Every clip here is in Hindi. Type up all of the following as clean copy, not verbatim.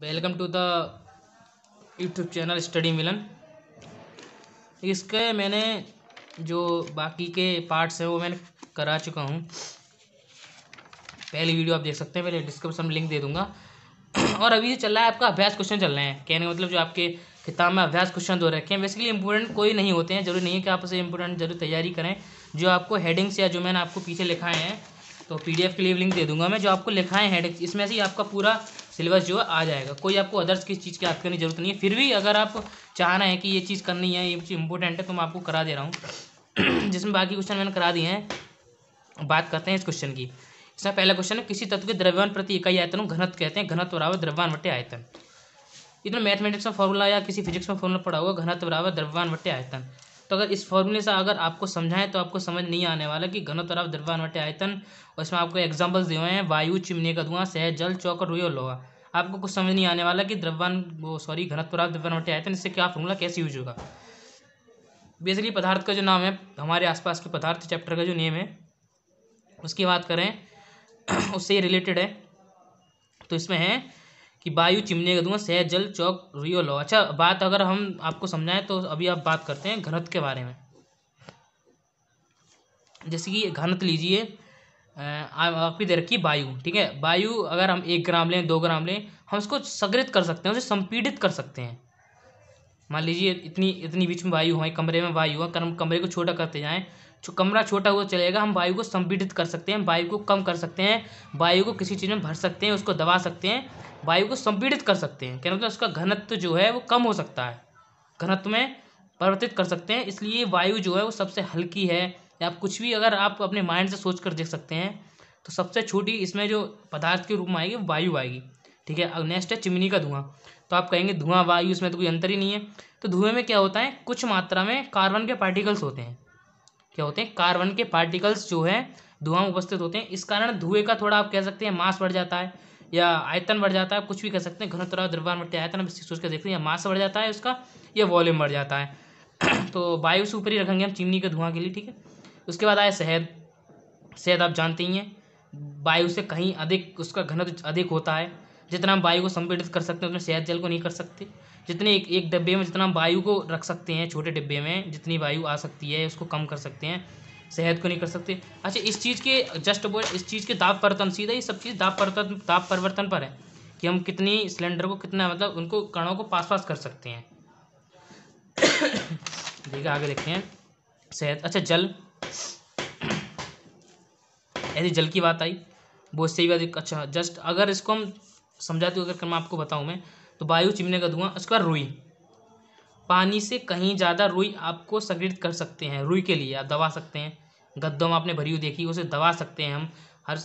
Welcome to the YouTube channel study Milan. इसके मैंने जो बाकी के पार्ट्स हैं वो मैंने करा चुका हूँ। पहली वीडियो आप देख सकते हैं, पहले डिस्क्रिप्शन में लिंक दे दूंगा। और अभी चल रहा है आपका अभ्यास क्वेश्चन चल रहे हैं। कहने का मतलब जो आपके किताब में अभ्यास क्वेश्चन दो रखे हैं, बेसिकली इंपॉर्टेंट कोई नहीं होते हैं। जरूरी नहीं है कि आप उसे इंपॉर्टेंट जरूर तैयारी करें। जो आपको हेडिंग्स या जो मैंने आपको पीछे लिखाए हैं, तो पीडीएफ के लिए लिंक दे दूंगा मैं। जो आपको लिखाए हैं हेडिंग्स, इसमें से ही आपका पूरा सिलेबस जो है आ जाएगा। कोई आपको अदर्स किसी चीज़ की याद करने की जरूरत नहीं है। फिर भी अगर आप चाह रहे हैं कि ये चीज़ करनी है, ये चीज़ इंपॉर्टेंट है, तो मैं आपको करा दे रहा हूँ। जिसमें बाकी क्वेश्चन मैंने करा दिए हैं। बात करते हैं इस क्वेश्चन की। इसमें पहला क्वेश्चन है, किसी तत्व के द्रव्यमान प्रति इकाई आयतन को घनत्व कहते हैं। घनत्व बराबर द्रव्यमान बटे आयतन। इतना मैथमेटिक्स में फॉर्मूला या किसी फिजिक्स में फॉर्मूला पढ़ा हुआ, घनत्व बराबर द्रव्यमान बटे आयतन। तो अगर इस फॉर्मूले से अगर आपको समझाएं तो आपको समझ नहीं आने वाला कि घनत्व बराबर द्रव्यमान बटे आयतन। और इसमें आपको एग्जांपल्स दिए हुए हैं, वायु, चिमनी का धुआं, शहद, जल, चौक और रुई और लोहा। आपको कुछ समझ नहीं आने वाला कि घनत्व बराबर द्रव्यमान बटे आयतन, इससे क्या फॉर्मूला कैसे यूज होगा। बेसिकली पदार्थ का जो नाम है, हमारे आसपास के पदार्थ चैप्टर का जो नेम है उसकी बात करें उससे रिलेटेड है। तो इसमें है कि वायु, चिमनी का धुआं, शहद, जल, चौक, रुई और लोहा। अच्छा, बात अगर हम आपको समझाएं तो अभी आप बात करते हैं घनत्व के बारे में। जैसे कि घनत्व लीजिए, आपकी दे रखी वायु, ठीक है। वायु अगर हम 1 ग्राम लें, 2 ग्राम लें, हम उसको संग्रहित कर सकते हैं, उसे संपीड़ित कर सकते हैं। मान लीजिए इतनी इतनी बीच में वायु है, कमरे में वायु है, कमरे को छोटा करते जाएं, जो कमरा छोटा हुआ चलेगा, हम वायु को संपीड़ित कर सकते हैं, वायु को कम कर सकते हैं, वायु को किसी चीज़ में भर सकते हैं, उसको दबा सकते हैं, वायु को संपीड़ित कर सकते हैं। क्या मतलब उसका घनत्व जो है वो कम हो सकता है, घनत्व में परिवर्तित कर सकते हैं। इसलिए वायु जो है वो सबसे हल्की है। या आप कुछ भी अगर आप अपने माइंड से सोच कर देख सकते हैं, तो सबसे छोटी इसमें जो पदार्थ के रूप में आएगी वो वायु आएगी, ठीक है। अब नेक्स्ट है चिमनी का धुआं। तो आप कहेंगे धुआं वायु, इसमें तो कोई अंतर ही नहीं है। तो धुएं में क्या होता है, कुछ मात्रा में कार्बन के पार्टिकल्स होते हैं। क्या होते हैं, कार्बन के पार्टिकल्स जो है धुआं में उपस्थित होते हैं। इस कारण धुएं का थोड़ा आप कह सकते हैं मास बढ़ जाता है या आयतन बढ़ जाता है, कुछ भी कह सकते हैं। घनत्व द्रव्यमान बटे आयतन, अब सोच कर देखते हैं, या मास बढ़ जाता है उसका, या वॉल्यूम बढ़ जाता है। तो वायु से ऊपर ही रखेंगे हम चिमनी के धुआं के लिए, ठीक है। उसके बाद आया शहद। शहद आप जानते ही हैं, वायु से कहीं अधिक उसका घनत्व अधिक होता है। जितना हम वायु को संपीड़ित कर सकते हैं उतना शहद जल को नहीं कर सकते। जितने एक डिब्बे में जितना हम वायु को रख सकते हैं, छोटे डिब्बे में जितनी वायु आ सकती है उसको कम कर सकते हैं, शहद को नहीं कर सकते। अच्छा, इस चीज़ के इस चीज़ के दाब परिवर्तन, सीधा ये सब चीज़ दाब परिवर्तन पर है कि हम कितनी सिलेंडर को कितना, मतलब उनको कणों को पास कर सकते हैं। ठीक है, आगे देखते हैं शहद। अच्छा, जल, ऐसी जल की बात आई, वो इससे ही बात। अच्छा, जस्ट अगर इसको हम समझाते हुए अगर मैं आपको बताऊं मैं, तो वायु, चिमनी का धुआं, उसके बाद रुई। पानी से कहीं ज़्यादा रुई आपको संग्रहित कर सकते हैं। रुई के लिए आप दबा सकते हैं, गद्दों में आपने भरी हुई देखी, उसे दबा सकते हैं हम, हर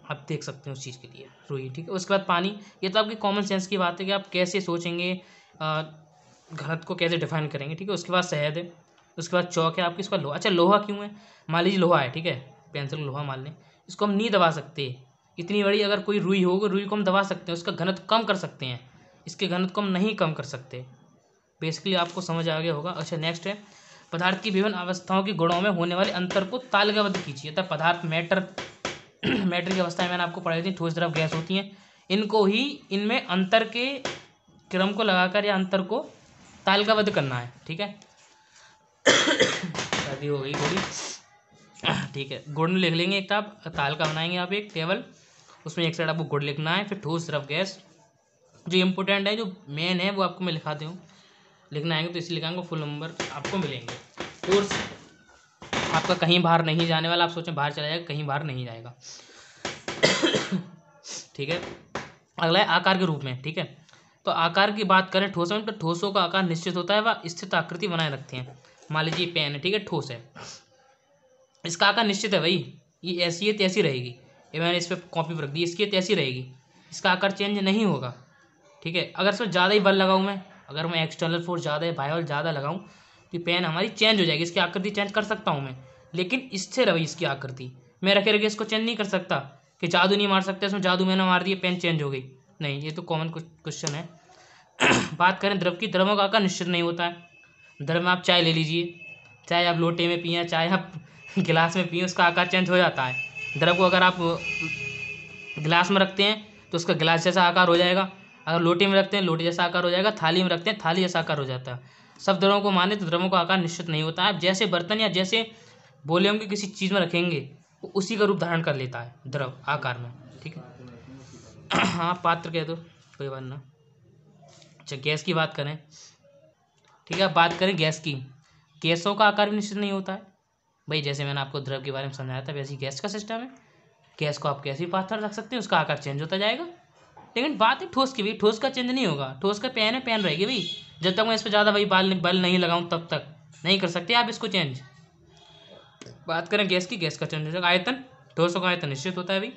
आप देख सकते हैं उस चीज़ के लिए रुई, ठीक है। उसके बाद पानी। ये तो आपकी कॉमन सेंस की बात है कि आप कैसे सोचेंगे, घनत्व को कैसे डिफाइन करेंगे, ठीक है। उसके बाद शहद है, उसके बाद चौक है आपकी, उसके बाद लोहा। अच्छा, लोहा क्यों है, मान लीजिए लोहा है, ठीक है, पेंसिल लोहा मान लें, इसको हम नहीं दबा सकते। इतनी बड़ी अगर कोई रुई होगी, रुई को हम दबा सकते हैं, उसका घनत्व कम कर सकते हैं, इसके घनत्व को हम नहीं कम कर सकते। बेसिकली आपको समझ आ गया होगा। अच्छा, नेक्स्ट है, पदार्थ की विभिन्न अवस्थाओं के गुणों में होने वाले अंतर को तालिकाबद्ध कीजिए। अतः पदार्थ मैटर मैटर की अवस्थाएं मैंने आपको पढ़ाई थी, ठोस, द्रव, गैस होती हैं। इनको ही इनमें अंतर के क्रम को लगाकर या अंतर को तालिकाबद्ध करना है, ठीक है। शादी हो गई थोड़ी, ठीक है। गुण लिख लेंगे, एक आप तालिका बनाएंगे आप एक टेबल, उसमें एक साइड आपको गुण लिखना है, फिर ठोस, द्रव, गैस। जो इम्पोर्टेंट है, जो मेन है, वो आपको मैं लिखा दूँ, लिखना आएंगे तो इसलिए लिखाऊंगा, फुल नंबर आपको मिलेंगे। कोर्स आपका कहीं बाहर नहीं जाने वाला। आप सोचें बाहर चला जाएगा, कहीं बाहर नहीं जाएगा। ठीक है। अगला है आकार के रूप में, ठीक है। तो आकार की बात करें ठोसों में, तो ठोसों का आकार निश्चित होता है, वह स्थित आकृति बनाए रखते हैं। मान लीजिए पेन है, ठीक है, ठोस है, इसका आकार निश्चित है भाई, ये ऐसी है तैसी रहेगी। ये मैंने इस पर कॉपी पर रख दी, इसकी तैसी रहेगी, इसका आकार चेंज नहीं होगा, ठीक है। अगर इसमें ज़्यादा ही बल लगाऊँ मैं, अगर मैं एक्सटर्नल फोर्स ज़्यादा है, बाह्य बल ज़्यादा लगाऊँ, तो पेन हमारी चेंज हो जाएगी, इसकी आकृति चेंज कर सकता हूँ मैं, लेकिन स्थिर है भाई इसकी आकृति। मैं रखे रखे इसको चेंज नहीं कर सकता, कि जादू नहीं मार सकते, इसमें जादू मैंने मार दिया पेन चेंज हो गई, नहीं, ये तो कॉमन क्वेश्चन है। बात करें द्रव की, द्रवों का आकार निश्चित नहीं होता है। द्रव में आप चाय ले लीजिए, चाहे आप लोटे में पिए, चाहे आप गिलास में पिए, उसका आकार चेंज हो जाता है। द्रव को अगर आप गिलास में रखते हैं तो उसका गिलास जैसा आकार हो जाएगा। अगर लोटे में रखते हैं लोटे जैसा आकार हो जाएगा, थाली में रखते हैं थाली जैसा आकार हो जाता है। सब द्रवों को माने तो द्रवों का आकार निश्चित नहीं होता है। जैसे बर्तन या जैसे बोले होंगे किसी चीज़ में रखेंगे वो उसी का रूप धारण कर लेता है द्रव आकार में, ठीक है। हाँ पात्र कह दो, कोई बात ना। अच्छा गैस की बात करें, ठीक है। अब बात करें गैस की, गैसों का आकार भी निश्चित नहीं होता है भाई। जैसे मैंने आपको द्रव के बारे में समझाया था वैसे ही गैस का सिस्टम है। गैस को आप कैसे भी पात्र रख सकते हैं, उसका आकार चेंज होता जाएगा। लेकिन बात है ठोस की, भाई ठोस का चेंज नहीं होगा। ठोस का पेन है, पेन रहेगी भाई। जब तक मैं इस पर ज़्यादा भाई बल नहीं लगाऊं तब तक नहीं कर सकते आप इसको चेंज। बात करें गैस की, गैस का चेंज हो जाएगा। आयतन, ठोसों का आयतन निश्चित होता है भाई।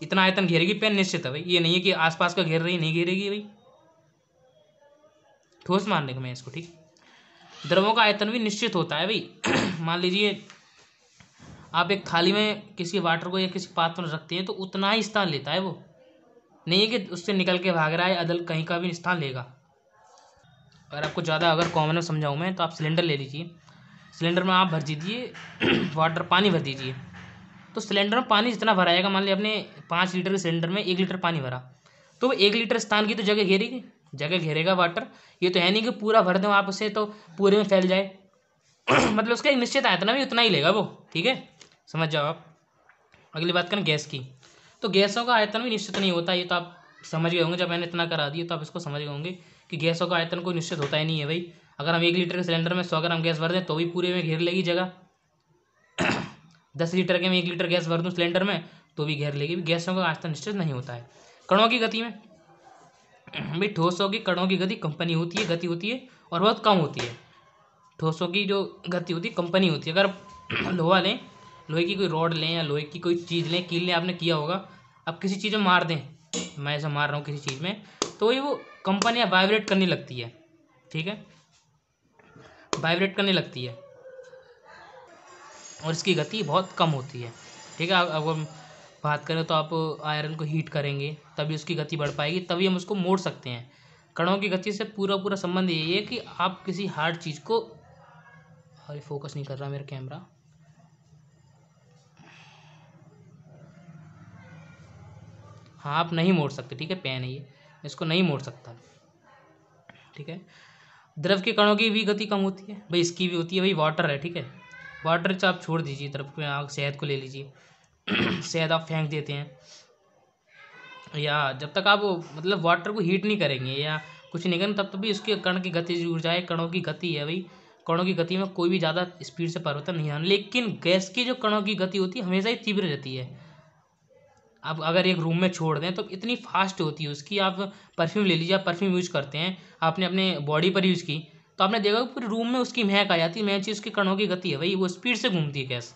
इतना आयतन घेरेगी पेन निश्चित है भाई, ये नहीं है कि आसपास का घेर रही नहीं घेरेगी भाई। ठोस मानने का मैं इसको, ठीक। द्रवों का आयतन भी निश्चित होता है भाई। मान लीजिए आप एक थाली में किसी वाटर को या किसी पात्र में रखते हैं तो उतना ही स्थान लेता है वो, नहीं है कि उससे निकल के भाग रहा है, अदल कहीं का भी स्थान लेगा। अगर आपको ज़्यादा अगर कॉमन में समझाऊँ मैं तो आप सिलेंडर ले लीजिए। सिलेंडर में आप भर दीजिए वाटर, पानी भर दीजिए। तो सिलेंडर में पानी जितना भराएगा, मान लिया आपने 5 लीटर के सिलेंडर में 1 लीटर पानी भरा, तो वो 1 लीटर स्थान की तो जगह घेरेगी, जगह घेरेगा वाटर। ये तो है नहीं कि पूरा भर दें आप उसे तो पूरे में फैल जाए। मतलब उसका एक निश्चित आयतन भी उतना ही लेगा वो, ठीक है, समझ जाओ आप। अगली बात करें गैस की, तो गैसों का आयतन भी निश्चित नहीं होता। ये तो आप समझ गए होंगे, जब मैंने इतना करा दिया तो आप इसको समझ गए होंगे कि गैसों का आयतन कोई निश्चित होता ही नहीं है भाई। अगर हम 1 लीटर के सिलेंडर में 100 ग्राम गैस भर दें तो भी पूरे में घेर लेगी जगह। 10 लीटर के में 1 लीटर गैस भर दूँ सिलेंडर में तो भी घेर लेगी। गैसों का आयतन निश्चित नहीं होता है। कणों की गति में भाई, ठोसों की कणों की गति कंपनी होती है, गति होती है और बहुत कम होती है। ठोसों की जो गति होती है कंपनी होती है। अगर लोहा लें, लोहे की कोई रॉड लें या लोहे की कोई चीज़ लें, कील लें, आपने किया होगा, अब किसी चीज़ में मार दें, मैं ऐसा मार रहा हूँ किसी चीज़ में, तो ये वो कंपनी या वाइब्रेट करने लगती है, ठीक है, वाइब्रेट करने लगती है और इसकी गति बहुत कम होती है, ठीक है। अब हम बात करें तो आप आयरन को हीट करेंगे तभी उसकी गति बढ़ पाएगी, तभी हम उसको मोड़ सकते हैं। कणों की गति से पूरा पूरा संबंध यही है कि आप किसी हार्ड चीज़ को, अरे फोकस नहीं कर रहा मेरा कैमरा, हाँ आप नहीं मोड़ सकते, ठीक है, पेन है ये, इसको नहीं मोड़ सकता, ठीक है। द्रव के कणों की भी गति कम होती है भाई, इसकी भी होती है भाई। वाटर है, ठीक है, वाटर से आप छोड़ दीजिए, द्रव में आप शहद को ले लीजिए। शहद आप फेंक देते हैं, या जब तक आप मतलब वाटर को हीट नहीं करेंगे या कुछ नहीं करेंगे तब तक भी उसके कण की गति ऊर्जा है, कणों की गति है भाई। कणों की गति में कोई भी ज़्यादा स्पीड से परिवर्तन नहीं आना। लेकिन गैस की जो कणों की गति होती है हमेशा ही तीव्र रहती है। आप अगर एक रूम में छोड़ दें तो इतनी फास्ट होती है उसकी। आप परफ्यूम ले लीजिए, आप परफ्यूम यूज़ करते हैं, आपने अपने बॉडी पर यूज़ की तो आपने देखा पूरे रूम में उसकी महक आ जाती है। महक चीज़ उसकी कणों की गति है भाई, वो स्पीड से घूमती है गैस।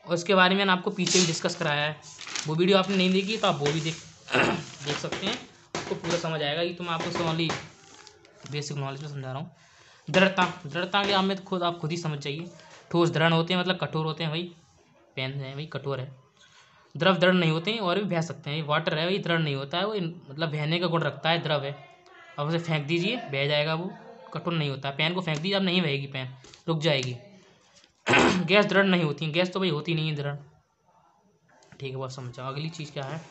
और उसके बारे में मैंने आपको पीछे भी डिस्कस कराया है, वो वीडियो आपने नहीं देखी तो आप वो भी देख सकते हैं, आपको पूरा समझ आएगा। ये तो मैं आपको ओनली बेसिक नॉलेज में समझा रहा हूँ। दृढ़ता, दृढ़ता के आप में तो आप खुद ही समझ जाइए। ठोस दृढ़ होते हैं मतलब कठोर होते हैं भाई, पेन है भाई कठोर है। द्रव दृढ़ नहीं होते हैं और भी बह सकते हैं। वाटर है भाई दृढ़ नहीं होता है, वो मतलब बहने का गुण रखता है, द्रव है। अब उसे फेंक दीजिए बह जाएगा, वो कठोर नहीं होता। पेन को फेंक दीजिए, अब नहीं बहेगी पेन, रुक जाएगी। गैस दृढ़ नहीं होती है, गैस तो भाई होती नहीं है दृढ़, ठीक है, बहुत समझा। अगली चीज़ क्या है,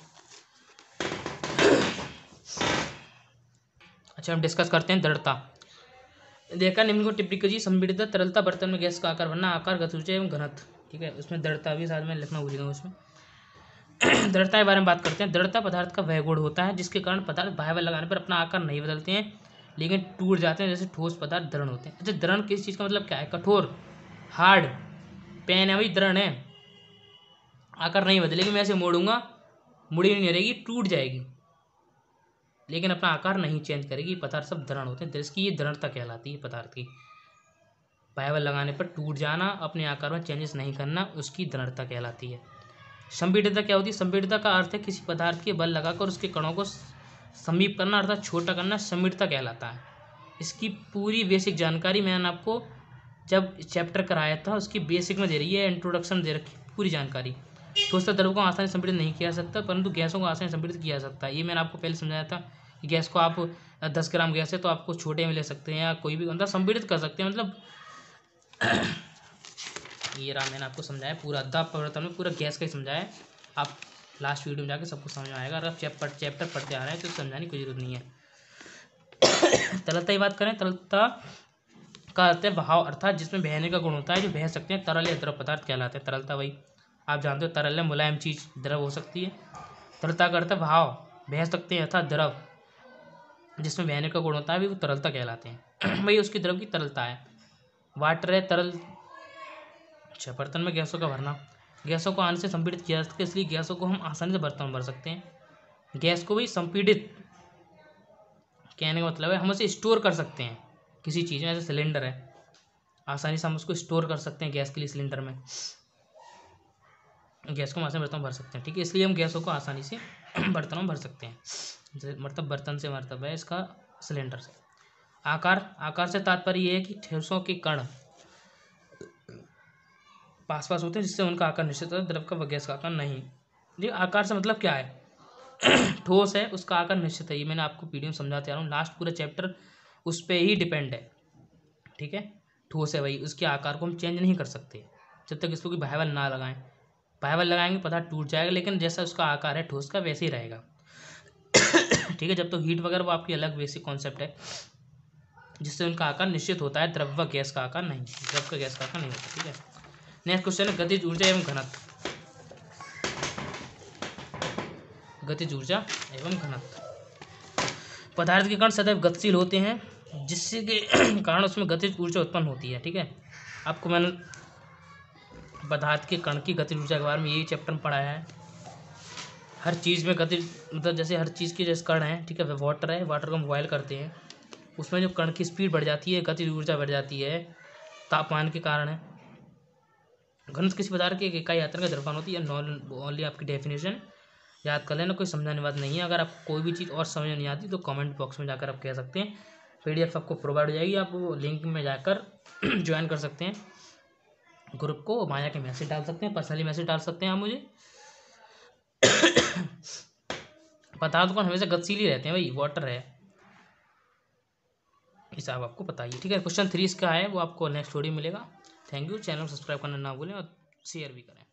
अच्छा हम डिस्कस करते हैं दृढ़ता। देखा निम्न को टिप्पणी कीजिए। संपीड़ित तरलता बर्तन में गैस का आकार बनना, आकार, गति ऊंचाई एवं घनत्व, ठीक है, उसमें दृढ़ता भी साथ में लिखना भूल गया उसमें। दृढ़ता के बारे में बात करते हैं। दृढ़ता पदार्थ का वह गुण होता है जिसके कारण पदार्थ बाह्य बल लगाने पर अपना आकार नहीं बदलते हैं लेकिन टूट जाते हैं, जैसे ठोस पदार्थ दृढ़ होते हैं। अच्छा दृढ़ किस चीज़ का मतलब क्या है, कठोर, हार्ड। पेन है भाई दृढ़ है, आकार नहीं बदलेगी, मैं ऐसे मोड़ूंगा मुड़ी नहीं रहेगी, टूट जाएगी लेकिन अपना आकार नहीं चेंज करेगी। पदार्थ सब दृढ़ होते हैं, इसकी ये दृढ़ता कहलाती है पदार्थ की। बाह्य बल लगाने पर टूट जाना, अपने आकार में चेंजेस नहीं करना, उसकी दृढ़ता कहलाती है। संपीड़ितता क्या होती है, संपीड़ितता का अर्थ है किसी पदार्थ के बल लगाकर उसके कणों को समीप करना अर्थात छोटा करना, संपीड़ितता कहलाता है। इसकी पूरी बेसिक जानकारी मैंने आपको जब चैप्टर कराया था उसकी बेसिक में दे रही है, इंट्रोडक्शन दे रखी पूरी जानकारी। ठोस द्रव को आसानी से संपीड़ित नहीं किया जा सकता परंतु गैसों को आसानी से संपीड़ित किया जा सकता है। ये मैंने आपको पहले समझाया था कि गैस को आप 10 ग्राम गैस है तो आपको छोटे में ले सकते हैं या कोई भी मतलब संपीड़ित कर सकते हैं, मतलब ये रहा मैंने आपको समझाया पूरा। दाब परिवर्तन में पूरा गैस का ही समझाया, आप लास्ट वीडियो में जाके सबको समझ में आएगा। अगर आप चैप्टर पढ़ते आ रहे हैं तो समझाने की जरूरत नहीं है। तरलता की बात करें, तरलता का अर्थ है बहाव, अर्थात जिसमें बहने का गुण होता है, जो बह सकते हैं, तरल या द्रव पदार्थ कहलाते हैं। तरलता वही आप जानते हो, तरल है मुलायम चीज, द्रव हो सकती है। तरलता का अर्थ है बहाव, बह सकते हैं, अर्थात द्रव जिसमें बहने का गुण होता है, वो तरलता कहलाते हैं। वही उसकी द्रव की तरलता है। वाटर है तरल। अच्छा, बर्तन में गैसों का भरना, गैसों को आने से संपीड़ित किया जा सकता है, इसलिए गैसों को हम आसानी से बर्तन में भर सकते हैं। गैस को भी संपीड़ित कहने का मतलब है हम उसे स्टोर कर सकते हैं किसी चीज़ में। जैसे सिलेंडर है, आसानी से हम उसको स्टोर कर सकते हैं गैस के लिए। सिलेंडर में गैस को हम आसानी से बर्तन में भर सकते हैं, ठीक है। इसलिए हम गैसों को आसानी से बर्तनों में भर सकते हैं। मतलब बर्तन से मतलब है इसका सिलेंडर से। आकार से तात्पर्य ये है कि ठोसों के कण पास पास होते हैं, जिससे उनका आकार निश्चित होता है, द्रव का व गैस का आकार नहीं। ये आकार से मतलब क्या है? ठोस है, उसका आकार निश्चित है। ये मैंने आपको पीडीएफ में समझाते आ रहा हूँ, लास्ट पूरा चैप्टर उस पर ही डिपेंड है, ठीक है। ठोस है भाई, उसके आकार को हम चेंज नहीं कर सकते जब तक इसको कोई बाह्य बल ना लगाएं। बाह्य बल लगाएंगे पदार्थ टूट जाएगा, लेकिन जैसा उसका आकार है ठोस का वैसे ही रहेगा, ठीक है। जब तो हीट वगैरह वो आपकी अलग बेसिक कॉन्सेप्ट है, जिससे उनका आकार निश्चित होता है, द्रव व गैस का आकार नहीं, द्रव का गैस का आकार नहीं होता, ठीक है। नेक्स्ट क्वेश्चन है गतिज ऊर्जा एवं घनत्व। गतिज ऊर्जा एवं घनत्व। पदार्थ के कण सदैव गतिशील होते हैं, जिससे के कारण उसमें गतिज ऊर्जा उत्पन्न होती है, ठीक है। आपको मैंने पदार्थ के कण की गतिज ऊर्जा के बारे में यही चैप्टर में पढ़ाया है। हर चीज़ में गतिज मतलब जैसे हर चीज़ के जैसे कण हैं, ठीक है। वाटर है, वाटर को हम बॉयल करते हैं, उसमें जो कण की स्पीड बढ़ जाती है, गतिज ऊर्जा बढ़ जाती है, तापमान के कारण है। घनत्व किसी पदार्थ की एक इकाई आयतन का द्रव्यमान होती है। ओनली आपकी डेफिनेशन याद कर लेना, कोई समझाने वाली बात नहीं है। अगर आपको कोई भी चीज़ और समझ नहीं आती तो कमेंट बॉक्स में जाकर आप कह सकते हैं। पीडीएफ आपको प्रोवाइड हो जाएगी, आप वो लिंक में जाकर ज्वाइन कर सकते हैं ग्रुप को। माया के मैसेज डाल सकते हैं, पर्सनली मैसेज डाल सकते हैं आप मुझे। पदार्थ कौन हमेशा गतिशील ही रहते हैं भाई, वाटर है, हिसाब आपको बताइए, ठीक है। क्वेश्चन 3 इसका है, वो आपको नेक्स्ट वीडियो मिलेगा। Thank you. चैनल को सब्सक्राइब करना ना भूलें और शेयर भी करें।